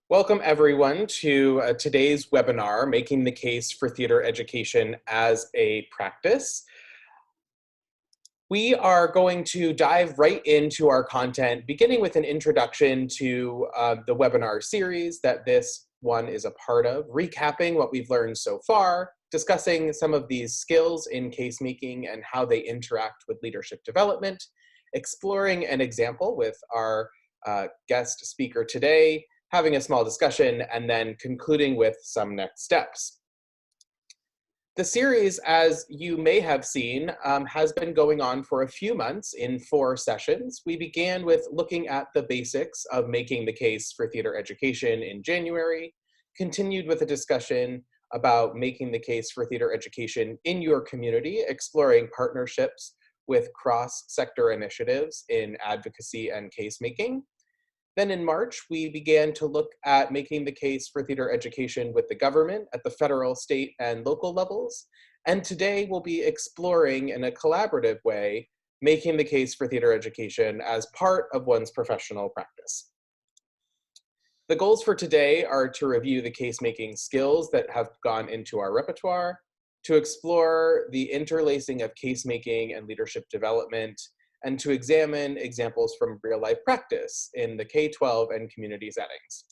Welcome everyone to today's webinar, Making the Case for Theater Education as a Practice. We are going to dive right into our content, beginning with an introduction to the webinar series that this one is a part of, recapping what we've learned so far, discussing some of these skills in case making and how they interact with leadership development, exploring an example with our guest speaker today, having a small discussion, and then concluding with some next steps. The series, as you may have seen, has been going on for a few months in 4 sessions. We began with looking at the basics of making the case for theater education in January, continued with a discussion about making the case for theater education in your community, exploring partnerships with cross-sector initiatives in advocacy and case making. Then in March, we began to look at making the case for theater education with the government at the federal, state, and local levels. And today we'll be exploring in a collaborative way, making the case for theater education as part of one's professional practice. The goals for today are to review the case-making skills that have gone into our repertoire, to explore the interlacing of case-making and leadership development, and to examine examples from real-life practice in the K-12 and community settings.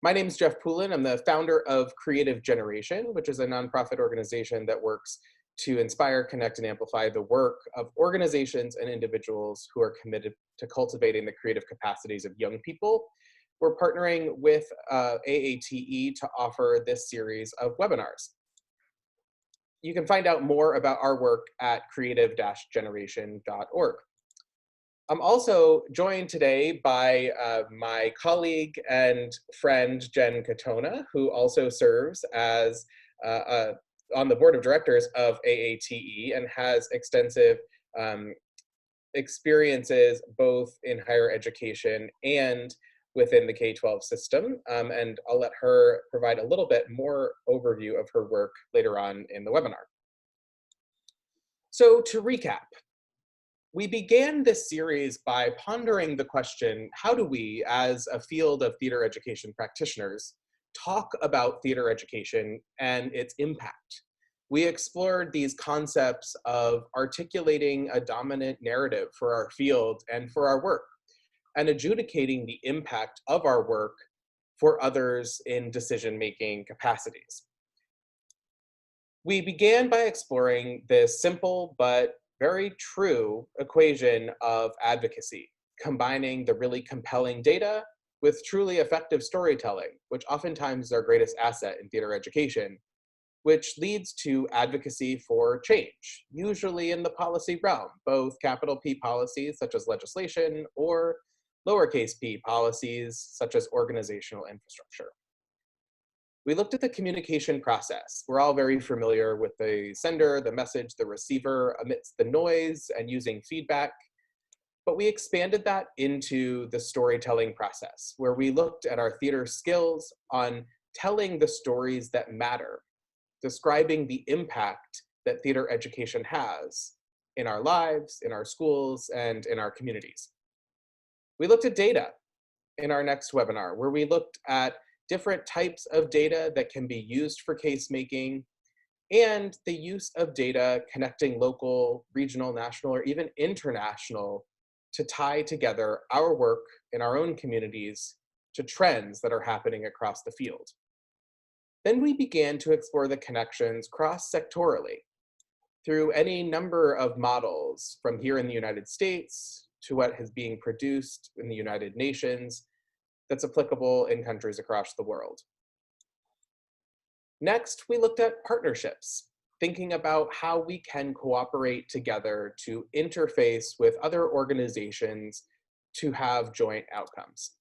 My name is Jeff Poulin. I'm the founder of Creative Generation, which is a nonprofit organization that works to inspire, connect, and amplify the work of organizations and individuals who are committed to cultivating the creative capacities of young people. We're partnering with AATE to offer this series of webinars. You can find out more about our work at creative-generation.org. I'm also joined today by my colleague and friend, Jen Katona, who also serves as on the board of directors of AATE and has extensive experiences both in higher education and within the K-12 system, and I'll let her provide a little bit more overview of her work later on in the webinar. So to recap, we began this series by pondering the question, how do we, as a field of theater education practitioners, talk about theater education and its impact? We explored these concepts of articulating a dominant narrative for our field and for our work, and adjudicating the impact of our work for others in decision-making capacities. We began by exploring this simple but very true equation of advocacy, combining the really compelling data with truly effective storytelling, which oftentimes is our greatest asset in theater education, which leads to advocacy for change, usually in the policy realm, both capital P policies such as legislation or lowercase p policies such as organizational infrastructure. We looked at the communication process. We're all very familiar with the sender, the message, the receiver amidst the noise and using feedback, but we expanded that into the storytelling process, where we looked at our theater skills on telling the stories that matter, describing the impact that theater education has in our lives, in our schools, and in our communities. We looked at data in our next webinar, where we looked at different types of data that can be used for case making and the use of data connecting local, regional, national, or even international to tie together our work in our own communities to trends that are happening across the field. Then we began to explore the connections cross-sectorally through any number of models from here in the United States to what is being produced in the United Nations that's applicable in countries across the world. Next, we looked at partnerships, thinking about how we can cooperate together to interface with other organizations to have joint outcomes.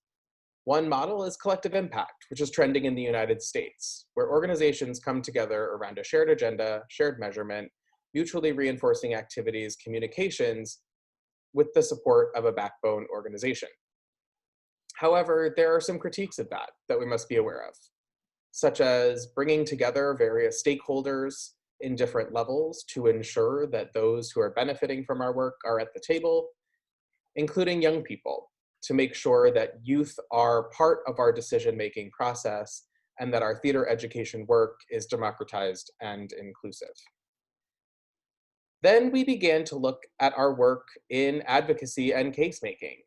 One model is collective impact, which is trending in the United States, where organizations come together around a shared agenda, shared measurement, mutually reinforcing activities, communications, with the support of a backbone organization. However, there are some critiques of that we must be aware of, such as bringing together various stakeholders in different levels to ensure that those who are benefiting from our work are at the table, including young people, to make sure that youth are part of our decision-making process and that our theater education work is democratized and inclusive. Then we began to look at our work in advocacy and case-making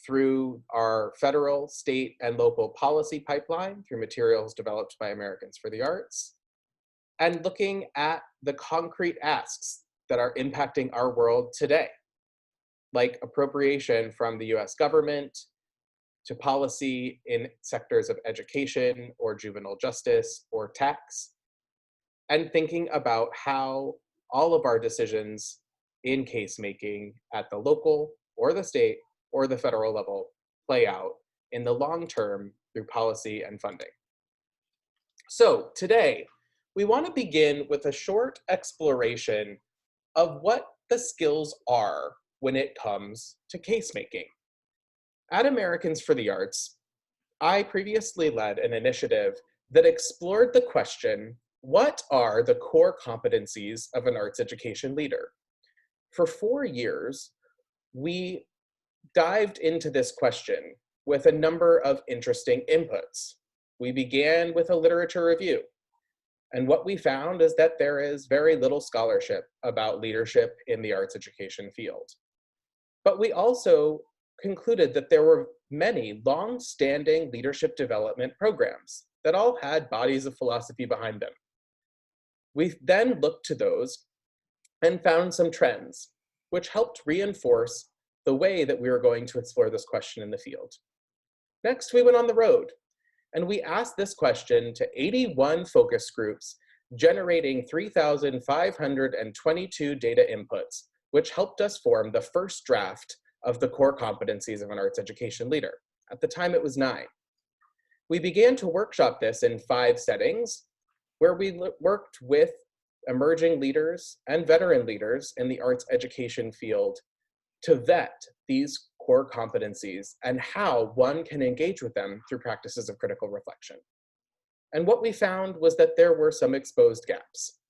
through our federal, state, and local policy pipeline through materials developed by Americans for the Arts, and looking at the concrete asks that are impacting our world today, like appropriation from the US government to policy in sectors of education or juvenile justice or tax, and thinking about how all of our decisions in case making at the local or the state or the federal level play out in the long term through policy and funding. So today, we want to begin with a short exploration of what the skills are when it comes to case making. At Americans for the Arts, I previously led an initiative that explored the question, what are the core competencies of an arts education leader? For 4 years, we dived into this question with a number of interesting inputs. We began with a literature review. And what we found is that there is very little scholarship about leadership in the arts education field. But we also concluded that there were many long-standing leadership development programs that all had bodies of philosophy behind them. We then looked to those and found some trends, which helped reinforce the way that we were going to explore this question in the field. Next, we went on the road, and we asked this question to 81 focus groups, generating 3,522 data inputs, which helped us form the first draft of the core competencies of an arts education leader. At the time, it was 9. We began to workshop this in 5 settings, where we worked with emerging leaders and veteran leaders in the arts education field to vet these core competencies and how one can engage with them through practices of critical reflection. And what we found was that there were some exposed gaps.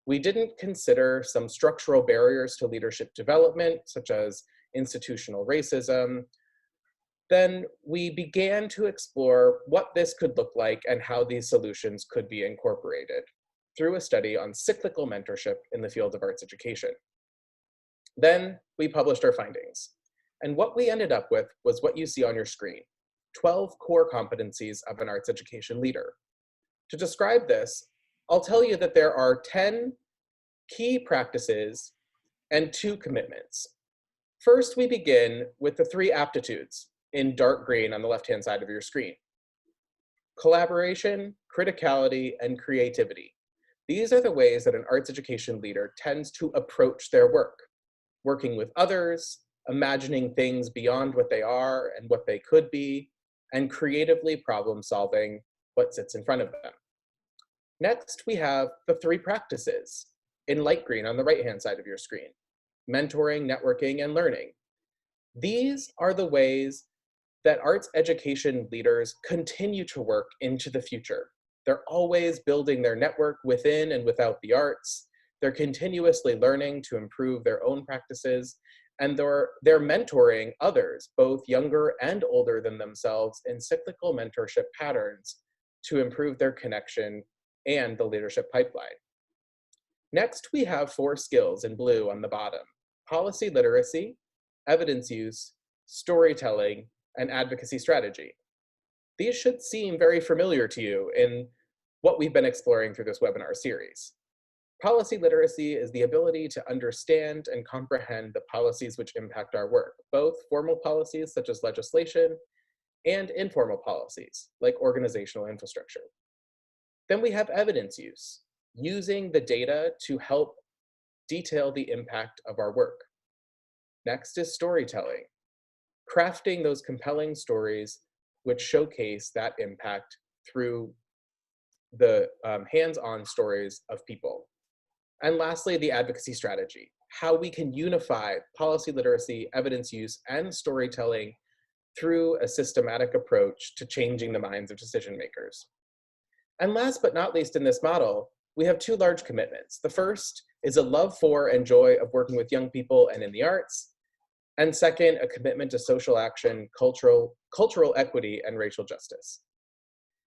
We didn't consider some structural barriers to leadership development, such as institutional racism. Then we began to explore what this could look like and how these solutions could be incorporated through a study on cyclical mentorship in the field of arts education. Then we published our findings. And what we ended up with was what you see on your screen, 12 core competencies of an arts education leader. To describe this, I'll tell you that there are 10 key practices and 2 commitments. First, we begin with the 3 aptitudes in dark green on the left-hand side of your screen. Collaboration, criticality, and creativity. These are the ways that an arts education leader tends to approach their work, working with others, imagining things beyond what they are and what they could be, and creatively problem solving what sits in front of them. Next, we have the 3 practices in light green on the right-hand side of your screen: mentoring, networking, and learning. These are the ways that arts education leaders continue to work into the future. They're always building their network within and without the arts. They're continuously learning to improve their own practices, and they're mentoring others, both younger and older than themselves, in cyclical mentorship patterns to improve their connection and the leadership pipeline. Next, we have 4 skills in blue on the bottom: policy literacy, evidence use, storytelling, and advocacy strategy. These should seem very familiar to you in what we've been exploring through this webinar series. Policy literacy is the ability to understand and comprehend the policies which impact our work, both formal policies such as legislation and informal policies like organizational infrastructure. Then we have evidence use, using the data to help detail the impact of our work. Next is storytelling, crafting those compelling stories which showcase that impact through the hands-on stories of people. And lastly, the advocacy strategy, how we can unify policy literacy, evidence use, and storytelling through a systematic approach to changing the minds of decision makers. And last but not least in this model, we have 2 large commitments. The first is a love for and joy of working with young people and in the arts. And second, a commitment to social action, cultural equity, and racial justice.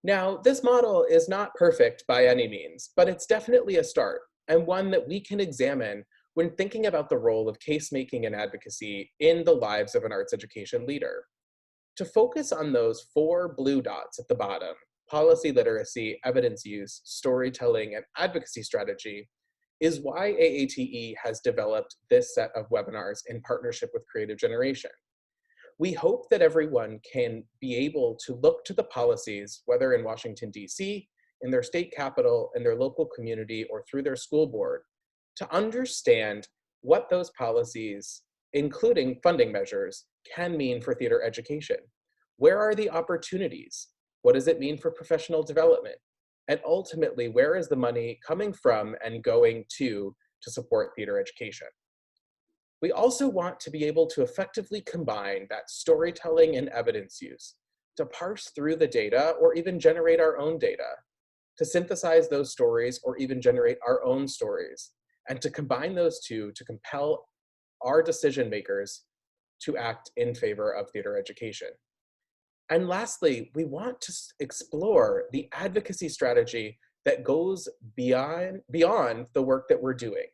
Now, this model is not perfect by any means, but it's definitely a start, and one that we can examine when thinking about the role of case-making and advocacy in the lives of an arts education leader. To focus on those 4 blue dots at the bottom, policy literacy, evidence use, storytelling, and advocacy strategy, is why AATE has developed this set of webinars in partnership with Creative Generation. We hope that everyone can be able to look to the policies, whether in Washington, D.C., in their state capital, in their local community, or through their school board, to understand what those policies, including funding measures, can mean for theater education. Where are the opportunities? What does it mean for professional development? And ultimately, where is the money coming from and going to support theater education? We also want to be able to effectively combine that storytelling and evidence use to parse through the data or even generate our own data, to synthesize those stories or even generate our own stories, and to combine those two to compel our decision makers to act in favor of theater education. And lastly, we want to explore the advocacy strategy that goes beyond the work that we're doing.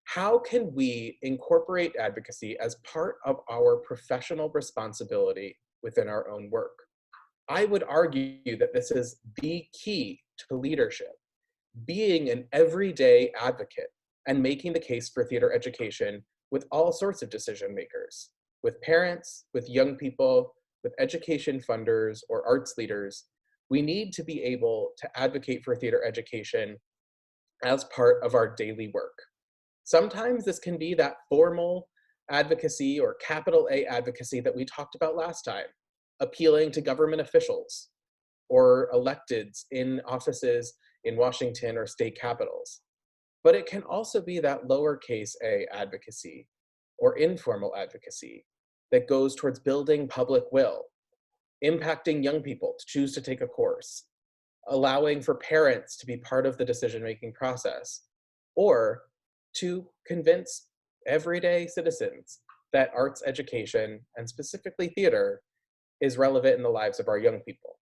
How can we incorporate advocacy as part of our professional responsibility within our own work? I would argue that this is the key to leadership, being an everyday advocate and making the case for theater education with all sorts of decision makers, with parents, with young people, with education funders or arts leaders. We need to be able to advocate for theater education as part of our daily work. Sometimes this can be that formal advocacy or capital A advocacy that we talked about last time, appealing to government officials or electeds in offices in Washington or state capitals. But it can also be that lowercase a advocacy or informal advocacy that goes towards building public will, impacting young people to choose to take a course, allowing for parents to be part of the decision-making process, or to convince everyday citizens that arts education, and specifically theater, is relevant in the lives of our young people.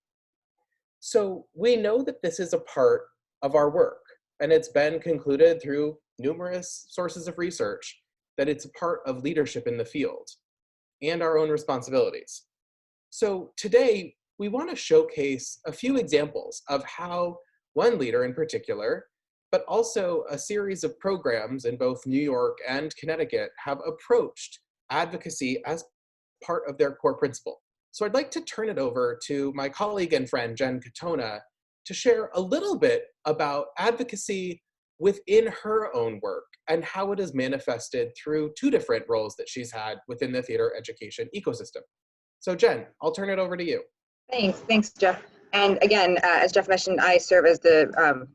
So we know that this is a part of our work, and it's been concluded through numerous sources of research that it's a part of leadership in the field and our own responsibilities. So today, we want to showcase a few examples of how one leader in particular, but also a series of programs in both New York and Connecticut, have approached advocacy as part of their core principle. So I'd like to turn it over to my colleague and friend, Jen Katona, to share a little bit about advocacy within her own work and how it is manifested through 2 different roles that she's had within the theater education ecosystem. So Jen, I'll turn it over to you. Thanks, Jeff. And again, as Jeff mentioned, I serve as the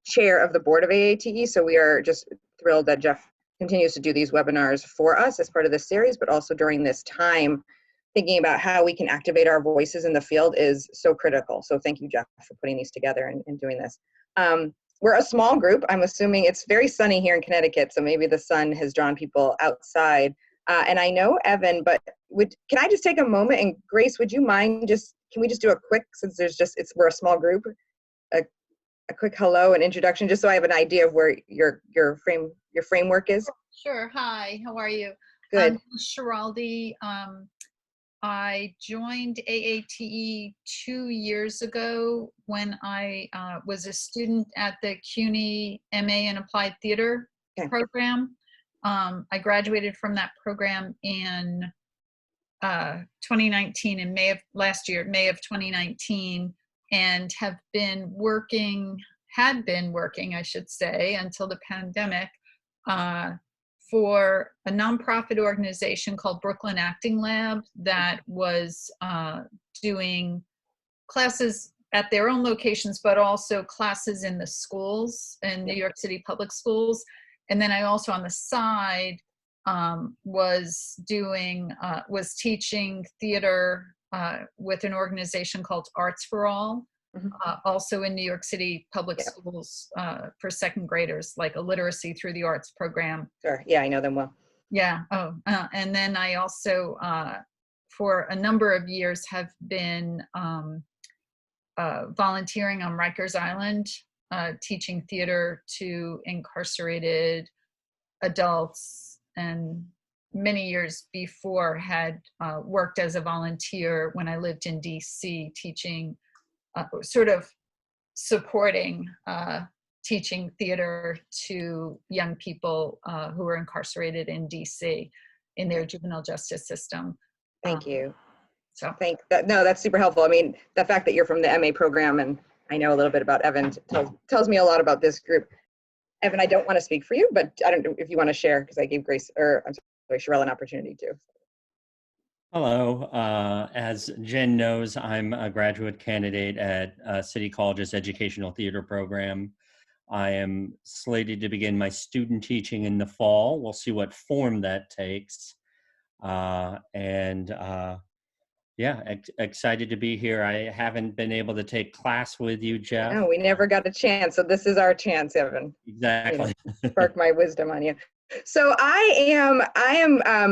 chair of the board of AATE, so we are just thrilled that Jeff continues to do these webinars for us as part of this series, but also during this time, thinking about how we can activate our voices in the field is so critical. So thank you, Jeff, for putting these together and doing this. We're a small group. I'm assuming it's very sunny here in Connecticut, so maybe the sun has drawn people outside. And I know Evan, but can I just take a moment, and Grace, would you mind can we just do a quick, since we're a small group, a quick hello and introduction, just so I have an idea of where your framework is? Sure. Hi, how are you? Good. I'm Shiraldi. I joined AATE 2 years ago when I was a student at the CUNY MA in Applied Theater program. I graduated from that program in 2019, in May of 2019, and had been working, I should say, until the pandemic, for a nonprofit organization called Brooklyn Acting Lab that was doing classes at their own locations, but also classes in the schools, in New York City public schools. And then I also, on the side, was teaching theater with an organization called Arts for All, also in New York City public schools for second graders, like a literacy through the arts program. Sure, yeah, I know them well. Yeah. Oh, and then I also, for a number of years, have been volunteering on Rikers Island, teaching theater to incarcerated adults, and many years before had worked as a volunteer when I lived in DC, teaching, sort of supporting teaching theater to young people who are incarcerated in DC in their juvenile justice system. Thank you. So No, that's super helpful. I mean, the fact that you're from the MA program and I know a little bit about Evan tells me a lot about this group. Evan, I don't want to speak for you, but I don't know if you want to share, because I gave Grace, or I'm sorry, Sherelle, an opportunity to. Hello. As Jen knows, I'm a graduate candidate at City College's Educational Theater Program. I am slated to begin my student teaching in the fall. We'll see what form that takes. Yeah, excited to be here. I haven't been able to take class with you, Jeff. No, we never got a chance, so this is our chance, Evan. Exactly. Spark my wisdom on you. So I am,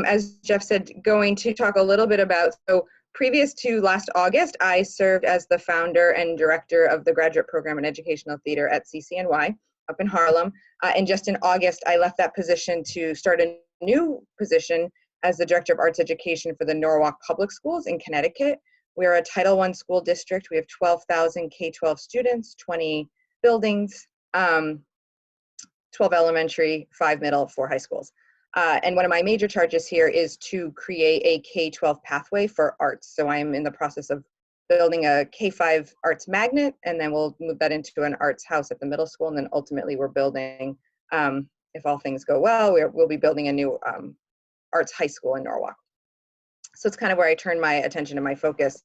as Jeff said, going to talk a little bit about, so previous to last August, I served as the founder and director of the graduate program in educational theater at CCNY up in Harlem. And just in August, I left that position to start a new position as the director of arts education for the Norwalk Public Schools in Connecticut. We are a Title I school district. We have 12,000 K-12 students, 20 buildings, 12 elementary, 5 middle, 4 high schools. And one of my major charges here is to create a K-12 pathway for arts. So I am in the process of building a K-5 arts magnet, and then we'll move that into an arts house at the middle school. And then ultimately we're building, if all things go well, we'll be building a new arts high school in Norwalk. So it's kind of where I turn my attention and my focus.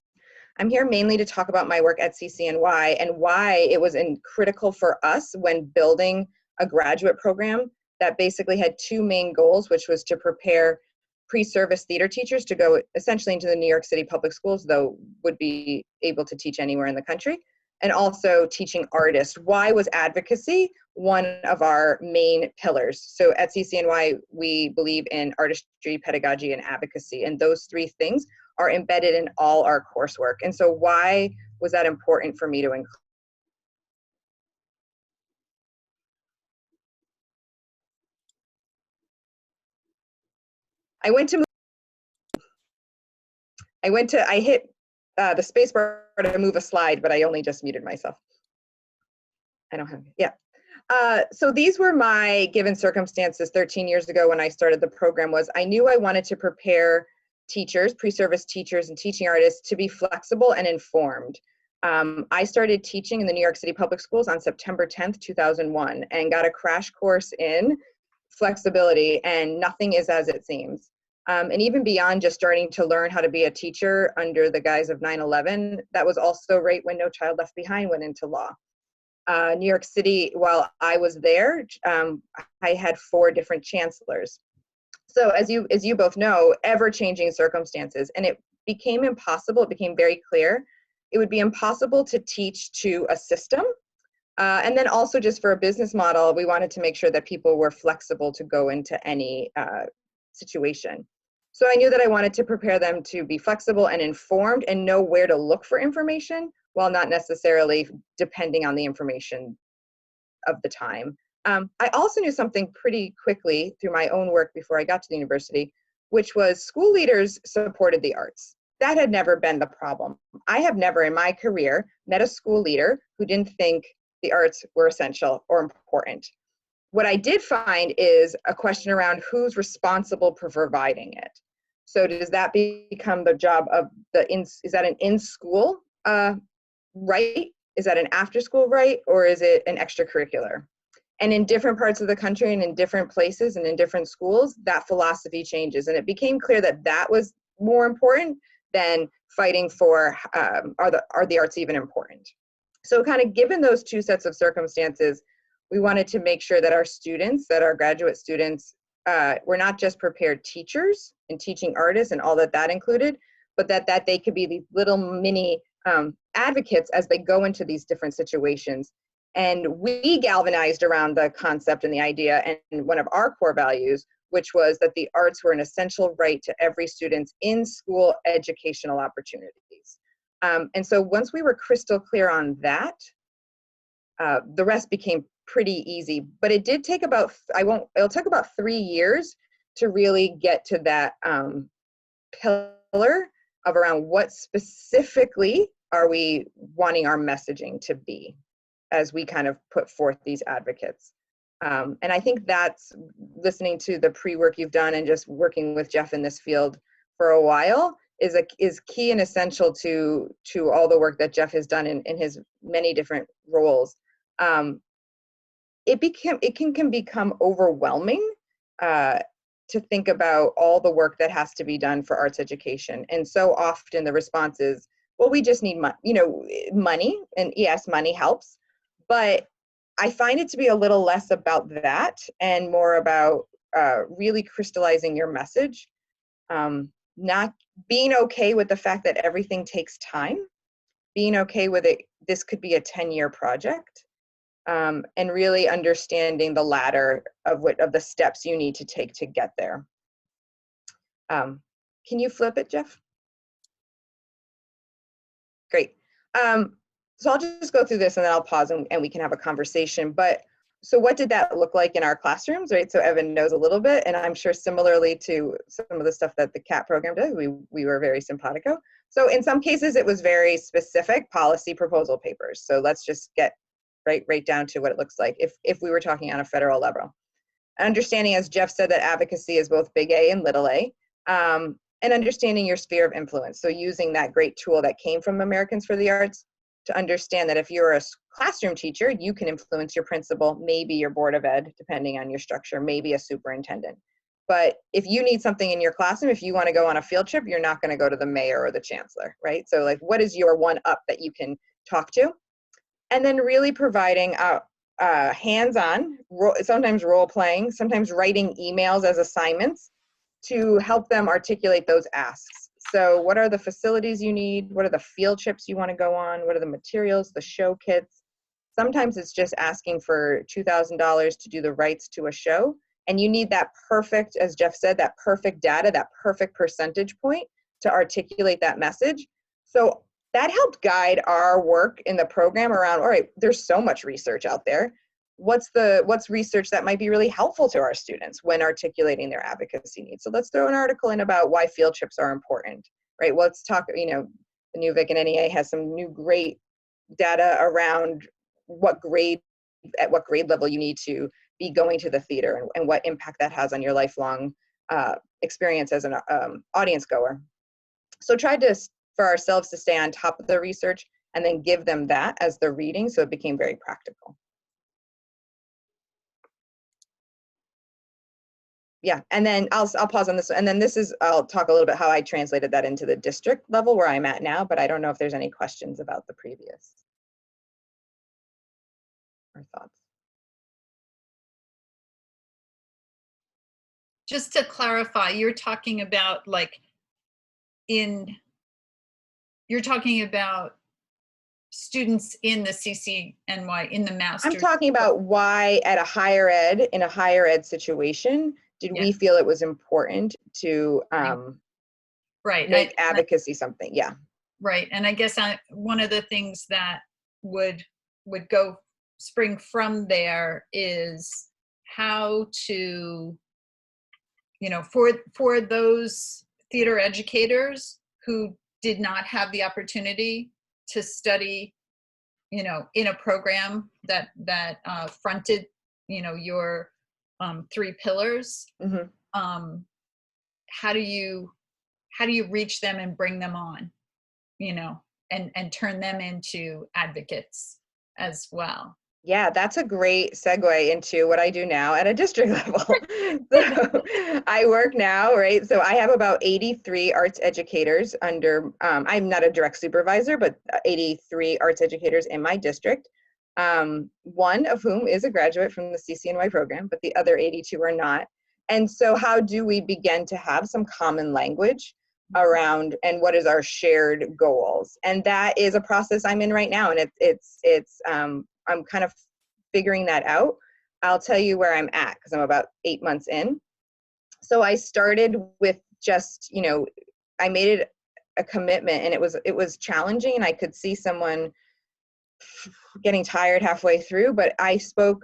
I'm here mainly to talk about my work at CCNY and why it was critical for us when building a graduate program that basically had 2 main goals, which was to prepare pre-service theater teachers to go essentially into the New York City public schools, though would be able to teach anywhere in the country, and also teaching artists. Why was advocacy one of our main pillars? So at CCNY, we believe in artistry, pedagogy, and advocacy, and those 3 things are embedded in all our coursework. And so why was that important for me to include? I hit the space bar to move a slide, but I only just muted myself. I don't have, yeah. So these were my given circumstances 13 years ago when I started the program. Was I knew I wanted to prepare teachers, pre-service teachers and teaching artists to be flexible and informed. I started teaching in the New York City public schools on September 10th, 2001, and got a crash course in flexibility, and nothing is as it seems. And even beyond just starting to learn how to be a teacher under the guise of 9/11, that was also right when No Child Left Behind went into law. New York City, while I was there, I had 4 different chancellors. So as you both know, ever-changing circumstances, and it became impossible, it became very clear, it would be impossible to teach to a system. And then also just for a business model, we wanted to make sure that people were flexible to go into any situation. So I knew that I wanted to prepare them to be flexible and informed and know where to look for information, while not necessarily depending on the information of the time. I also knew something pretty quickly through my own work before I got to the university, which was school leaders supported the arts. That had never been the problem. I have never in my career met a school leader who didn't think the arts were essential or important. What I did find is a question around who's responsible for providing it. So does that become the job of is that an in-school right? Is that an after-school right? Or is it an extracurricular? And in different parts of the country and in different places and in different schools, that philosophy changes. And it became clear that that was more important than fighting for, are the arts even important? So kind of given those 2 sets of circumstances, we wanted to make sure that our students, that our graduate students, were not just prepared teachers and teaching artists and all that included, but that they could be these little mini advocates as they go into these different situations. And we galvanized around the concept and the idea, and one of our core values which was that the arts were an essential right to every student's in-school educational opportunities. And so once we were crystal clear on that, the rest became pretty easy. But it did take about, it'll take about 3 years to really get to that pillar of around what specifically are we wanting our messaging to be as we kind of put forth these advocates. And I think that's, listening to the pre-work you've done and just working with Jeff in this field for a while is key and essential to all the work that Jeff has done in his many different roles. It can become overwhelming to think about all the work that has to be done for arts education. And so often the response is, well, we just need money, and yes, money helps, but I find it to be a little less about that and more about really crystallizing your message, not being okay with the fact that everything takes time, being okay with it. This could be a 10-year project, and really understanding the ladder of the steps you need to take to get there. Can you flip it, Jeff? Great. So I'll just go through this and then I'll pause and we can have a conversation. But so what did that look like in our classrooms, right? So Evan knows a little bit, and I'm sure similarly to some of the stuff that the CAT program does, we were very simpatico. So in some cases it was very specific policy proposal papers. So let's just get right down to what it looks like if we were talking on a federal level. Understanding, as Jeff said, that advocacy is both big A and little a, and understanding your sphere of influence. So using that great tool that came from Americans for the Arts to understand that if you're a classroom teacher, you can influence your principal, maybe your board of ed, depending on your structure, maybe a superintendent. But if you need something in your classroom, if you want to go on a field trip, you're not going to go to the mayor or the chancellor, right? So like, what is your one up that you can talk to? And then really providing hands-on, sometimes role-playing, sometimes writing emails as assignments to help them articulate those asks. So what are the facilities you need? What are the field trips you want to go on? What are the materials, the show kits? Sometimes it's just asking for $2,000 to do the rights to a show. And you need that perfect, as Jeff said, that perfect data, that perfect percentage point to articulate that message. So that helped guide our work in the program around, all right, there's so much research out there. What's research that might be really helpful to our students when articulating their advocacy needs? So let's throw an article in about why field trips are important, right? Well, let's talk, the new Vic and NEA has some new great data around at what grade level you need to be going to the theater and what impact that has on your lifelong experience as an audience goer. So tried for ourselves to stay on top of the research and then give them that as the reading, so it became very practical. Yeah, and then I'll pause on this, and then I'll talk a little bit how I translated that into the district level where I'm at now, but I don't know if there's any questions about the previous or thoughts. Just to clarify, you're talking about you're talking about students in the CCNY, in the master's. I'm talking about why in a higher ed situation, did we feel it was important to make advocacy something? Yeah. Right. And I guess one of the things that would go spring from there is how to, for those theater educators who did not have the opportunity to study, in a program that fronted, your 3 pillars. Mm-hmm. How do you reach them and bring them on, and turn them into advocates as well? Yeah, that's a great segue into what I do now at a district level. So I work now, right? So I have about 83 arts educators under, I'm not a direct supervisor, but 83 arts educators in my district. One of whom is a graduate from the CCNY program, but the other 82 are not. And so how do we begin to have some common language around, and what is our shared goals? And that is a process I'm in right now. And I'm kind of figuring that out. I'll tell you where I'm at because I'm about 8 months in. So I started with just, I made it a commitment, and it was challenging, and I could see someone getting tired halfway through, but I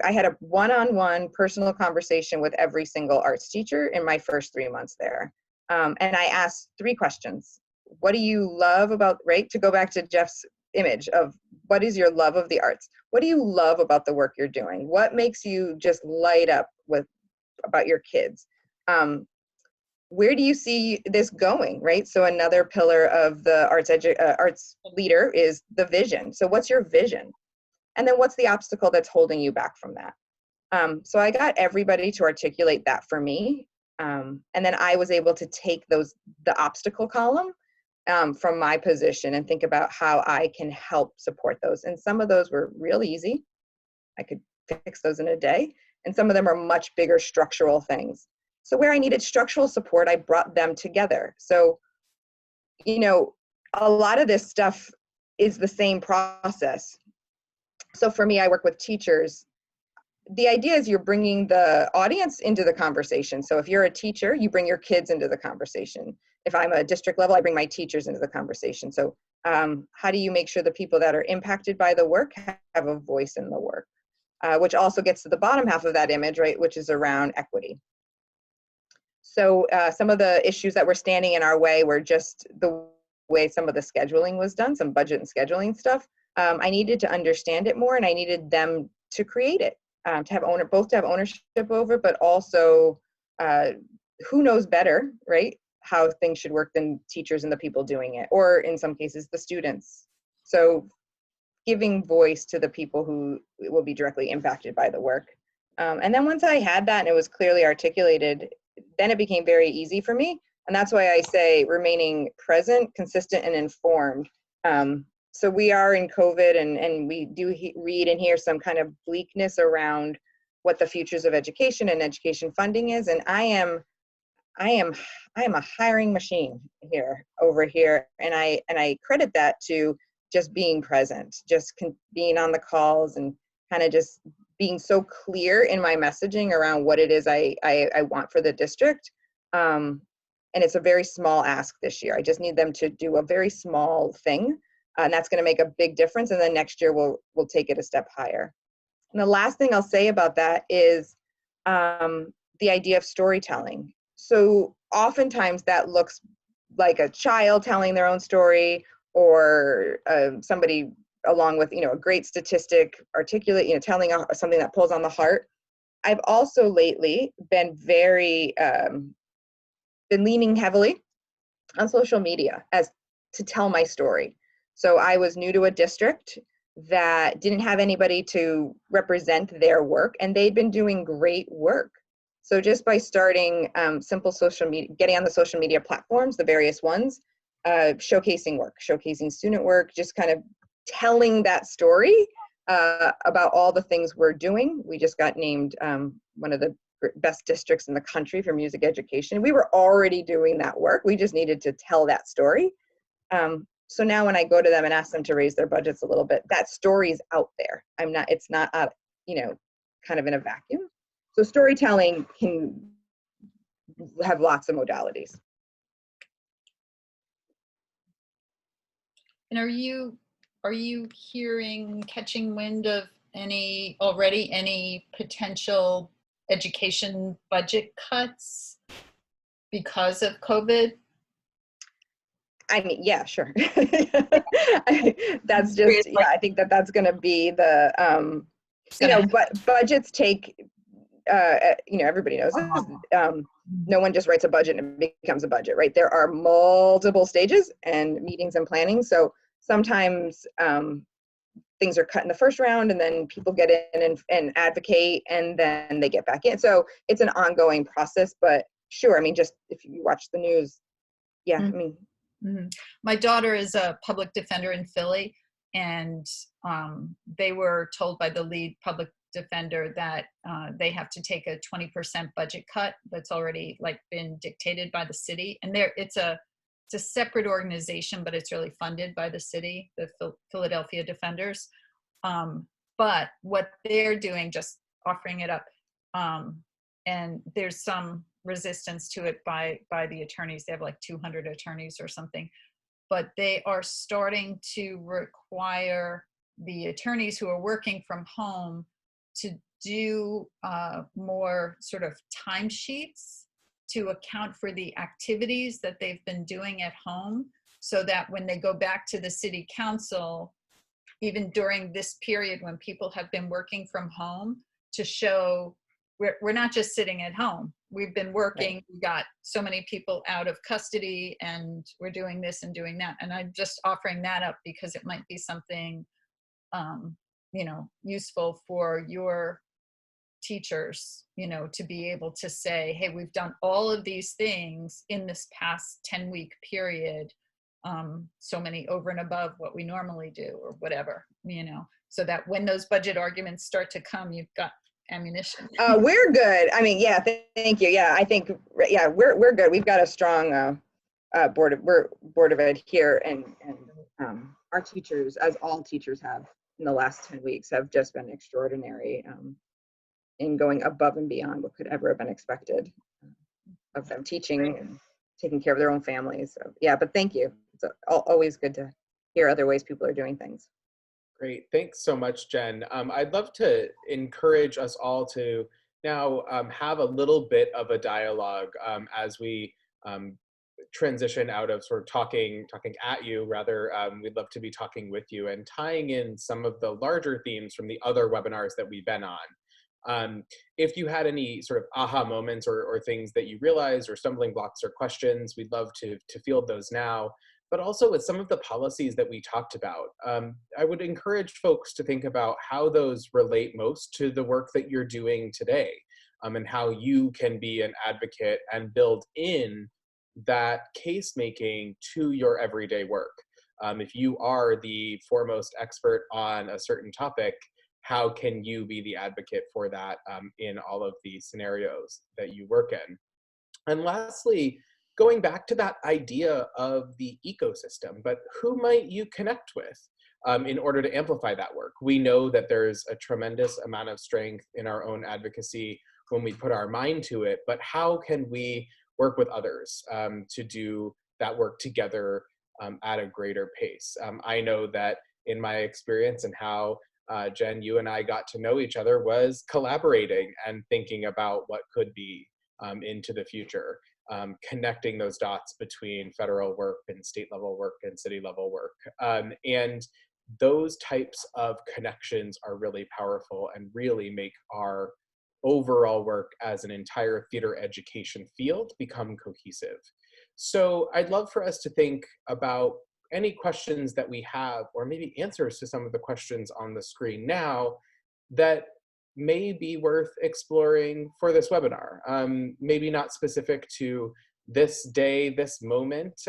had a one-on-one personal conversation with every single arts teacher in my first 3 months there. And I asked 3 questions. What do you love about, right? To go back to Jeff's image of what is your love of the arts? What do you love about the work you're doing? What makes you just light up about your kids? Where do you see this going, right? So another pillar of the arts leader is the vision. So what's your vision? And then what's the obstacle that's holding you back from that? So I got everybody to articulate that for me. And then I was able to take the obstacle column from my position and think about how I can help support those. And some of those were real easy. I could fix those in a day. And some of them are much bigger structural things. So where I needed structural support, I brought them together. So, a lot of this stuff is the same process. So for me, I work with teachers. The idea is you're bringing the audience into the conversation. So if you're a teacher, you bring your kids into the conversation. If I'm a district level, I bring my teachers into the conversation. So how do you make sure the people that are impacted by the work have a voice in the work? Which also gets to the bottom half of that image, right, which is around equity. So some of the issues that were standing in our way were just the way some of the scheduling was done, some budget and scheduling stuff. I needed to understand it more, and I needed them to create it, to have ownership over, but also who knows better, right, how things should work than teachers and the people doing it, or in some cases, the students. So giving voice to the people who will be directly impacted by the work. And then once I had that and it was clearly articulated, then it became very easy for me. And that's why I say remaining present, consistent, and informed. So we are in COVID, and we do read and hear some kind of bleakness around what the futures of education and education funding is. And I am a hiring machine over here. And I credit that to just being present, just being on the calls and kind of just being so clear in my messaging around what it is I want for the district. And it's a very small ask this year. I just need them to do a very small thing, and that's going to make a big difference. And then next year we'll take it a step higher. And the last thing I'll say about that is the idea of storytelling. So oftentimes that looks like a child telling their own story, or somebody along with a great statistic, articulate, telling something that pulls on the heart. I've also lately been been leaning heavily on social media as to tell my story. So I was new to a district that didn't have anybody to represent their work, and they'd been doing great work. So just by starting simple social media, getting on the social media platforms, the various ones, showcasing work, showcasing student work, just kind of telling that story about all the things we're doing. We just got named one of the best districts in the country for music education. We were already doing that work. We just needed to tell that story. So now when I go to them and ask them to raise their budgets a little bit, that story is out there. It's not kind of in a vacuum. So storytelling can have lots of modalities. And are you catching wind of any potential education budget cuts because of COVID? I mean, yeah, sure. That's just, I think that's going to be the, but budgets take, everybody knows this. No one just writes a budget and it becomes a budget, right? There are multiple stages and meetings and planning. So sometimes things are cut in the first round, and then people get in and advocate, and then they get back in. So it's an ongoing process, but sure. I mean, just if you watch the news, yeah, I mean. Mm-hmm. My daughter is a public defender in Philly, and they were told by the lead public defender that they have to take a 20% budget cut that's already been dictated by the city. And it's a separate organization, but it's really funded by the city, the Philadelphia Defenders. But what they're doing, just offering it up, and there's some resistance to it by the attorneys. They have like 200 attorneys or something, but they are starting to require the attorneys who are working from home to do more sort of timesheets to account for the activities that they've been doing at home, so that when they go back to the city council, even during this period when people have been working from home, to show we're not just sitting at home. We've been working, right. We got so many people out of custody and we're doing this and doing that. And I'm just offering that up because it might be something, you know, useful for your teachers, you know, to be able to say, hey, we've done all of these things in this past 10-week period, so many over and above what we normally do or whatever, you know, so that when those budget arguments start to come, you've got ammunition. We're good. I mean, yeah, thank you. Yeah, I think, yeah, we're good. We've got a strong board of ed here, and our teachers, as all teachers have in the last 10 weeks, have just been extraordinary in going above and beyond what could ever have been expected of them teaching and taking care of their own families. So yeah, but thank you. It's always good to hear other ways people are doing things. Great, thanks so much, Jen. I'd love to encourage us all to now have a little bit of a dialogue as we transition out of sort of talking at you. Rather, we'd love to be talking with you and tying in some of the larger themes from the other webinars that we've been on. If you had any sort of aha moments or things that you realized or stumbling blocks or questions, we'd love to field those now. But also with some of the policies that we talked about, I would encourage folks to think about how those relate most to the work that you're doing today, and how you can be an advocate and build in that case making to your everyday work. If you are the foremost expert on a certain topic, how can you be the advocate for that in all of the scenarios that you work in? And lastly, going back to that idea of the ecosystem, but who might you connect with in order to amplify that work? We know that there's a tremendous amount of strength in our own advocacy when we put our mind to it, but how can we work with others to do that work together at a greater pace? I know that in my experience and how Jen, you and I got to know each other was collaborating and thinking about what could be into the future. Connecting those dots between federal work and state level work and city level work. And those types of connections are really powerful and really make our overall work as an entire theater education field become cohesive. So I'd love for us to think about any questions that we have, or maybe answers to some of the questions on the screen now that may be worth exploring for this webinar. Maybe not specific to this day, this moment,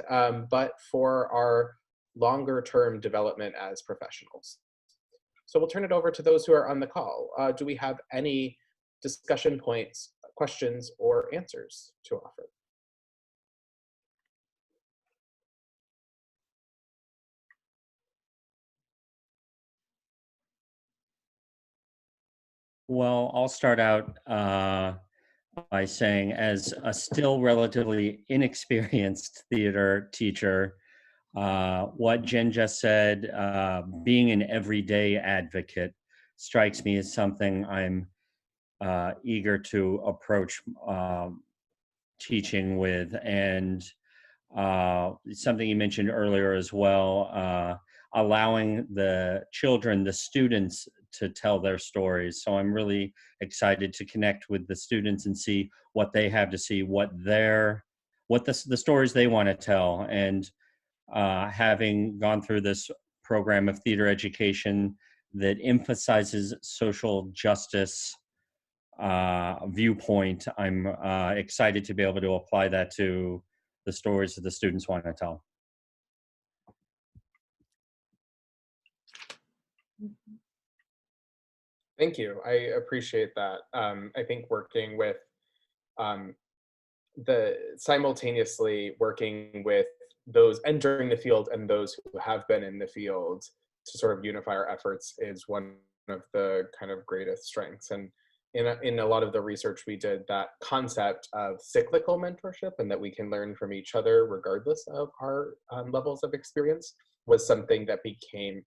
but for our longer term development as professionals. So we'll turn it over to those who are on the call. Do we have any discussion points, questions, or answers to offer? Well, I'll start out by saying, as a still relatively inexperienced theater teacher, what Jen just said, being an everyday advocate, strikes me as something I'm eager to approach teaching with. And something you mentioned earlier as well, allowing the children, the students, to tell their stories. So I'm really excited to connect with the students and see what they have to see, what the stories they want to tell. And having gone through this program of theater education that emphasizes social justice viewpoint, I'm excited to be able to apply that to the stories that the students want to tell. Thank you. I appreciate that. I think working with simultaneously working with those entering the field and those who have been in the field to sort of unify our efforts is one of the kind of greatest strengths. And in a lot of the research we did, that concept of cyclical mentorship and that we can learn from each other regardless of our levels of experience was something that became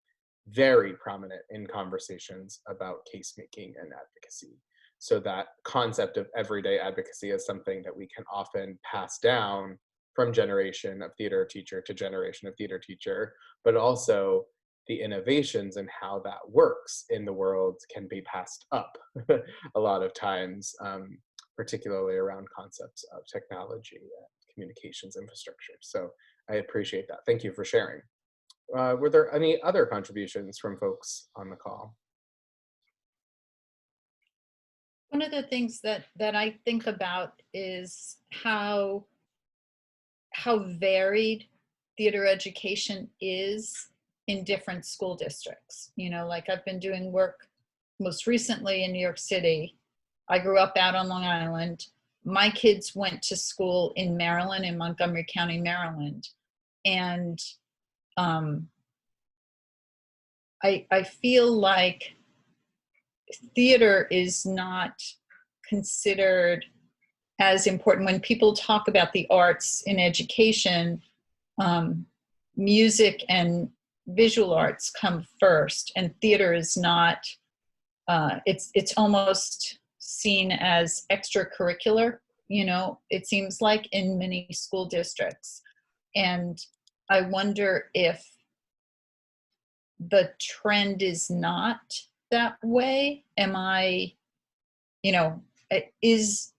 very prominent in conversations about case making and advocacy. So that concept of everyday advocacy is something that we can often pass down from generation of theater teacher to generation of theater teacher, but also the innovations and how that works in the world can be passed up a lot of times, particularly around concepts of technology and communications infrastructure. So I appreciate that. Thank you for sharing. Were there any other contributions from folks on the call? One of the things that I think about is how varied theater education is in different school districts. You know, like I've been doing work most recently in New York City. I grew up out on Long Island. My kids went to school in Maryland, in Montgomery County, Maryland. And I feel like theater is not considered as important. When people talk about the arts in education, music and visual arts come first, and theater is not, it's almost seen as extracurricular, you know, it seems like in many school districts. And I wonder if the trend is not that way. Am I, you know, is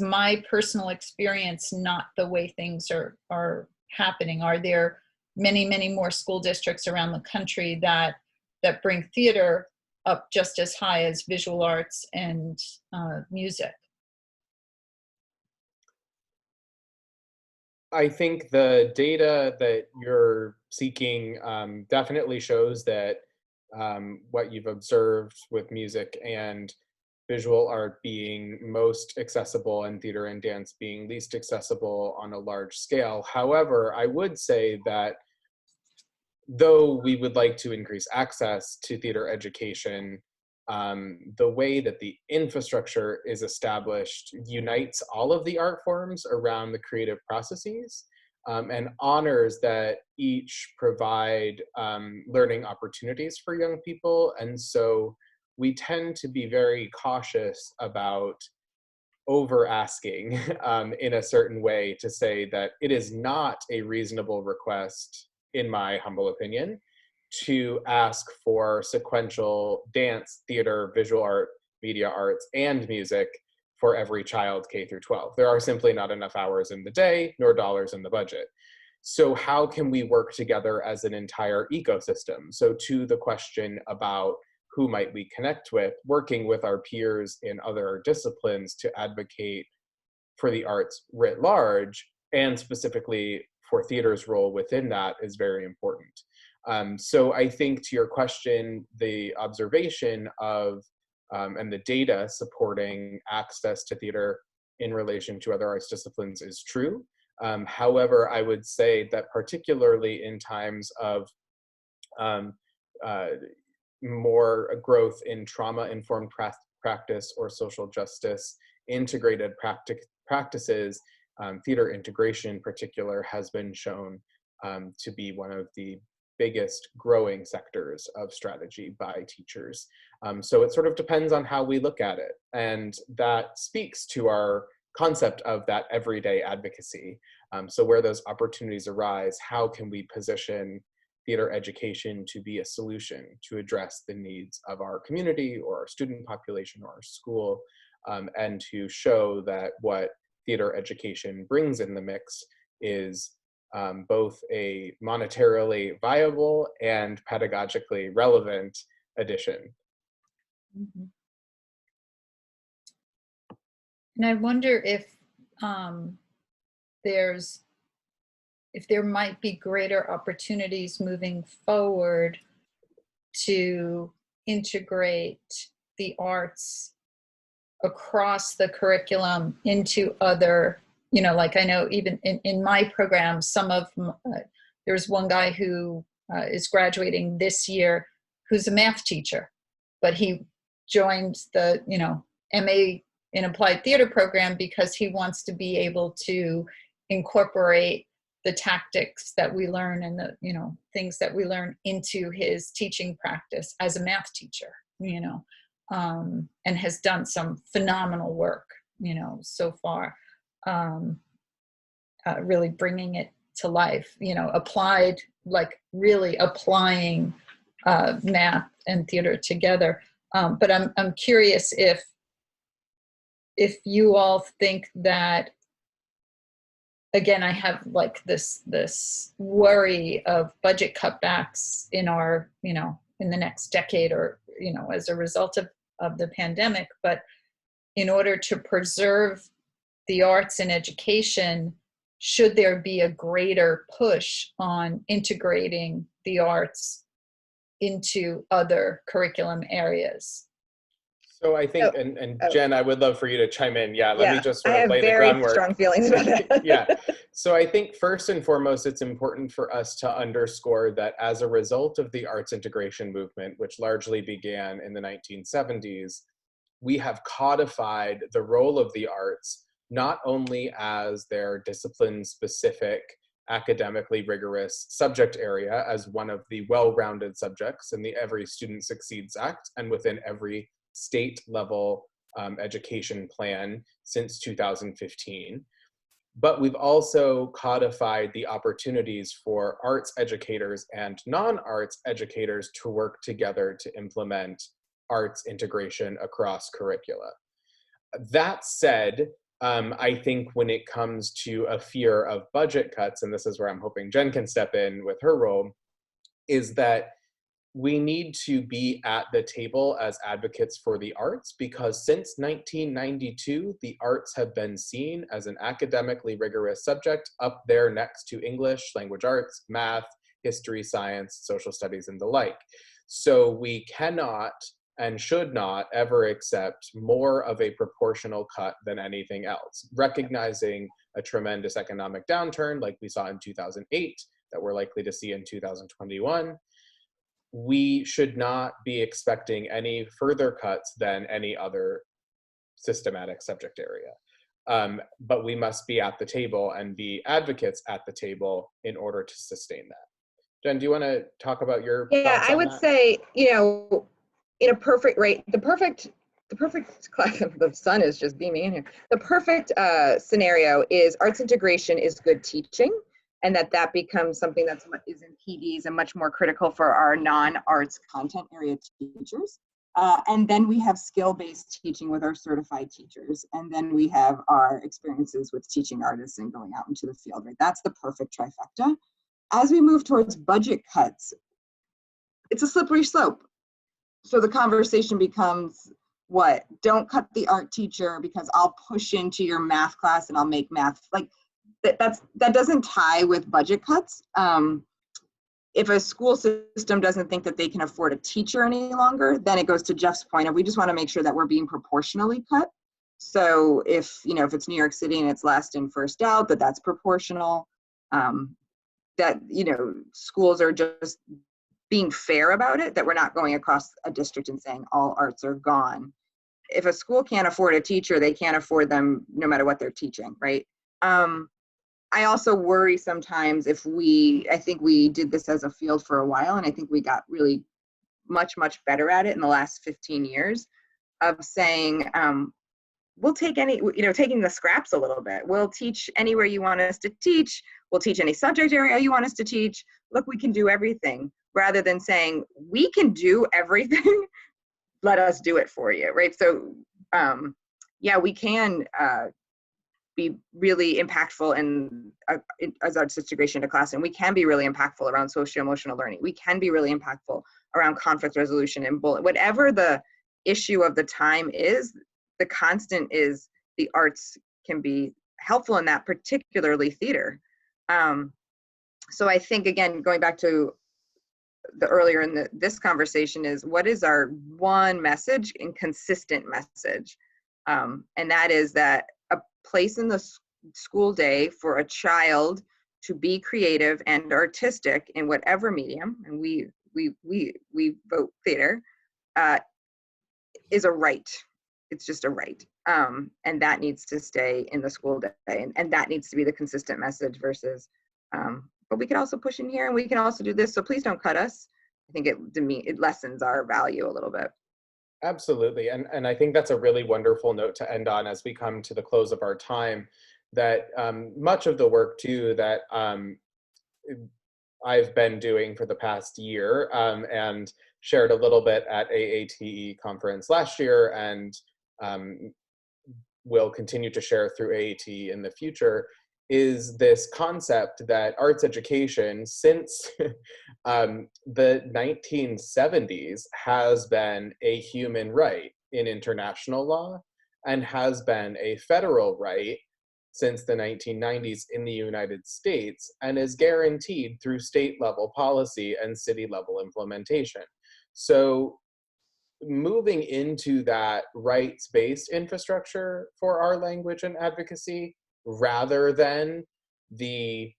my personal experience not the way things are happening? Are there many more school districts around the country that bring theater up just as high as visual arts and music? I think the data that you're seeking definitely shows that what you've observed with music and visual art being most accessible and theater and dance being least accessible on a large scale. However, I would say that though we would like to increase access to theater education, the way that the infrastructure is established unites all of the art forms around the creative processes and honors that each provide learning opportunities for young people. And so we tend to be very cautious about over asking in a certain way to say that it is not a reasonable request, in my humble opinion, to ask for sequential dance, theater, visual art, media arts, and music for every child K through 12. There are simply not enough hours in the day, nor dollars in the budget. So how can we work together as an entire ecosystem? So to the question about who might we connect with, working with our peers in other disciplines to advocate for the arts writ large, and specifically for theater's role within that, is very important. So I think to your question, the observation of and the data supporting access to theater in relation to other arts disciplines is true. However, I would say that particularly in times of more growth in trauma-informed practice or social justice integrated practices, theater integration in particular has been shown to be one of the biggest growing sectors of strategy by teachers. So it sort of depends on how we look at it. And that speaks to our concept of that everyday advocacy. So where those opportunities arise, how can we position theater education to be a solution to address the needs of our community or our student population or our school, and to show that what theater education brings in the mix is both a monetarily viable and pedagogically relevant addition. Mm-hmm. And I wonder if there might be greater opportunities moving forward to integrate the arts across the curriculum into other, you know, like I know even in my program, there's one guy who is graduating this year who's a math teacher, but he joined the, you know, MA in Applied Theater program because he wants to be able to incorporate the tactics that we learn and the, you know, things that we learn into his teaching practice as a math teacher, you know, and has done some phenomenal work, you know, so far, really bringing it to life, you know, applied, like really applying math and theater together. But I'm curious if you all think that, again, I have like this worry of budget cutbacks in our, you know, in the next decade, or, you know, as a result of the pandemic. But in order to preserve the arts in education, should there be a greater push on integrating the arts into other curriculum areas? So I think, and Jen, I would love for you to chime in. Yeah, let me just sort of lay the groundwork. I have very strong feelings about that. Yeah. So I think first and foremost, it's important for us to underscore that as a result of the arts integration movement, which largely began in the 1970s, we have codified the role of the arts not only as their discipline-specific, academically rigorous subject area as one of the well-rounded subjects in the Every Student Succeeds Act and within every state level education plan since 2015. But we've also codified the opportunities for arts educators and non-arts educators to work together to implement arts integration across curricula. That said, I think when it comes to a fear of budget cuts, and this is where I'm hoping Jen can step in with her role, is that we need to be at the table as advocates for the arts, because since 1992, the arts have been seen as an academically rigorous subject up there next to English, language arts, math, history, science, social studies, and the like. So we cannot and should not ever accept more of a proportional cut than anything else, recognizing a tremendous economic downturn like we saw in 2008, that we're likely to see in 2021. We should not be expecting any further cuts than any other systematic subject area. But we must be at the table and be advocates at the table in order to sustain that. Jen, do you want to talk about your thoughts I on would that? say, you know, in a perfect rate, the perfect class, the sun is just beaming in here. The perfect scenario is arts integration is good teaching, and that becomes something that is in PDs and much more critical for our non-arts content area teachers. And then we have skill-based teaching with our certified teachers. And then we have our experiences with teaching artists and going out into the field, right? That's the perfect trifecta. As we move towards budget cuts, it's a slippery slope. So the conversation becomes, what? Don't cut the art teacher because I'll push into your math class and I'll make math. Like, that doesn't tie with budget cuts. If a school system doesn't think that they can afford a teacher any longer, then it goes to Jeff's point of, we just want to make sure that we're being proportionally cut. So if it's New York City and it's last in, first out, that's proportional. That, schools are just being fair about it, that we're not going across a district and saying all arts are gone. If a school can't afford a teacher, they can't afford them no matter what they're teaching, right? I also worry sometimes I think we did this as a field for a while, and I think we got really much, much better at it in the last 15 years of saying, we'll take taking the scraps a little bit. We'll teach anywhere you want us to teach. We'll teach any subject area you want us to teach. Look, we can do everything, rather than saying, we can do everything, let us do it for you, right? So, we can be really impactful as arts integration to class, and we can be really impactful around socio-emotional learning. We can be really impactful around conflict resolution and bullying. Whatever the issue of the time is, the constant is the arts can be helpful in that, particularly theater. So I think, again, going back to the earlier in this conversation, is what is our one message and consistent message? And that is that a place in the school day for a child to be creative and artistic in whatever medium, and we vote theater, is a right. it's just a right. And that needs to stay in the school day, and that needs to be the consistent message versus, but we can also push in here and we can also do this. So please don't cut us. I think it lessens our value a little bit. Absolutely. And I think that's a really wonderful note to end on as we come to the close of our time, that much of the work too that I've been doing for the past year and shared a little bit at AATE conference last year and will continue to share through AAT in the future, is this concept that arts education since the 1970s has been a human right in international law and has been a federal right since the 1990s in the United States, and is guaranteed through state level policy and city level implementation. So moving into that rights-based infrastructure for our language and advocacy, rather than the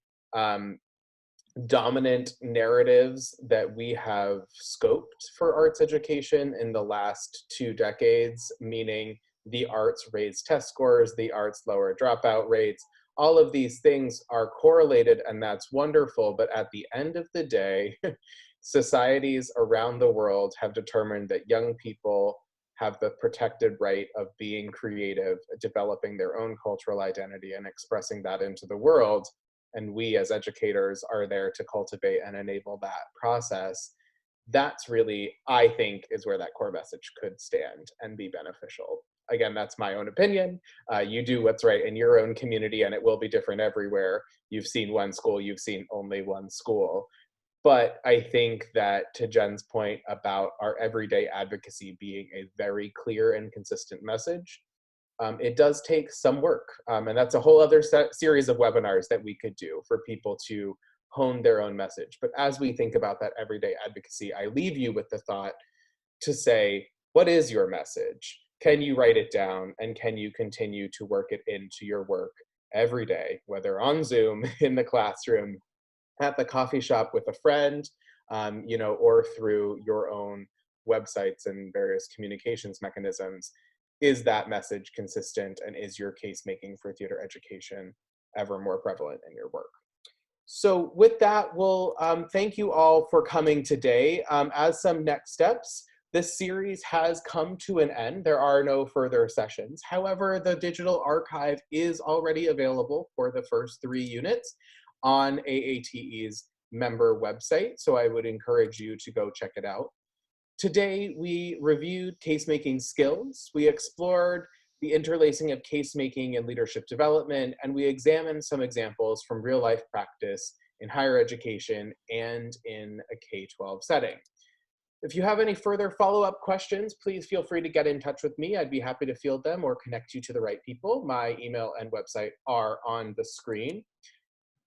dominant narratives that we have scoped for arts education in the last 2 decades, meaning the arts raise test scores, the arts lower dropout rates, all of these things are correlated, and that's wonderful. But at the end of the day, societies around the world have determined that young people have the protected right of being creative, developing their own cultural identity and expressing that into the world. And we as educators are there to cultivate and enable that process. That's really, I think, is where that core message could stand and be beneficial. Again, that's my own opinion. You do what's right in your own community, and it will be different everywhere. You've seen one school, you've seen only one school. But I think that, to Jen's point about our everyday advocacy being a very clear and consistent message, it does take some work. And that's a whole other series of webinars that we could do for people to hone their own message. But as we think about that everyday advocacy, I leave you with the thought to say, what is your message? Can you write it down, and can you continue to work it into your work every day, whether on Zoom, in the classroom, at the coffee shop with a friend, or through your own websites and various communications mechanisms? Is that message consistent, and is your case making for theater education ever more prevalent in your work? So with that, we'll thank you all for coming today. As some next steps, this series has come to an end. There are no further sessions. However, the digital archive is already available for the first 3 units on AATE's member website, so I would encourage you to go check it out. Today, we reviewed case-making skills, we explored the interlacing of case-making and leadership development, and we examined some examples from real-life practice in higher education and in a K-12 setting. If you have any further follow-up questions, please feel free to get in touch with me. I'd be happy to field them or connect you to the right people. My email and website are on the screen.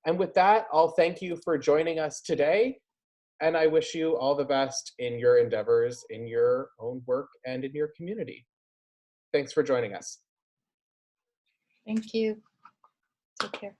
And with that, I'll thank you for joining us today, and I wish you all the best in your endeavors, in your own work, and in your community. Thanks for joining us. Thank you. Take care.